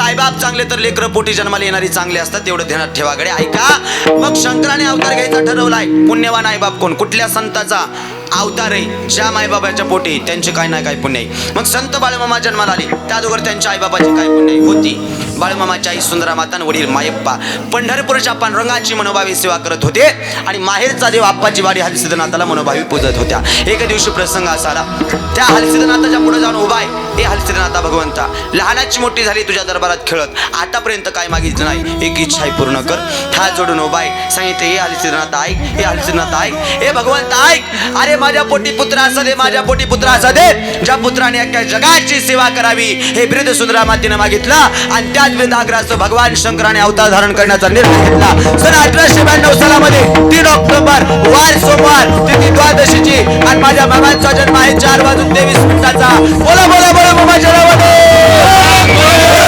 साईबाप चांगले तर लेकर पोटी जन्माला येणारी चांगले असतात, तेवढं ध्यानात ठेवा गडे. ऐका, मग शंकराने अवतार घ्यायचा ठरवलाय. पुण्यवान आई बाप कोण? कुठल्या संताचा अवतार आहे? ज्या मायबाबाच्या पोटी त्यांचे काय नाही काय पुण्य आहे. मग संत बाळूमामा जन्माला आले, त्या दोघर त्यांच्या आईबाबाची काय पुण्य होती. बाळूमामाची आई सुंदरा माता आणि वडील मायप्पा पंढरपूरच्या पांडुरंगाची मनोभावी सेवा करत होते आणि माहेरचा देव आप्पाची वाडी हलसिद्धनाथाला मनोभावी पूजत होत्या. एके दिवशी प्रसंग असा आला, त्या हलसिद्धनाथाच्या पुढे जाऊन उभा आहे. हे हलसिद्धनाथा भगवंता, लहानाची मोठी झाली तुझ्या दरबारात खेळत, आतापर्यंत काय मागितलं नाही, एक इच्छा पूर्ण कर. हात जोडून उभा आहे. सांगितले, हे हलसिद्धनाथ ऐक, हे हलसिद्धनाथ ऐक, हे भगवंत ऐक. अरे माझ्या पोटी पुत्र असा दे, माझ्या पोटी पुत्र असा दे, ज्या पुत्राने अख्ख्या जगाची सेवा करावी, हे बिरुद सुंदरा मातेने मागितलं. आणि त्याच बिरुदाग्रस्त भगवान शंकराने अवतार धारण करण्याचा निर्णय घेतला. सन 1892 सालामध्ये 3 ऑक्टोबर वार सोमवार तिथी द्वादशीची आणि माझ्या मामांचा जन्म आहे 4:23 बोला बोला बोला मामाच्या नावाने.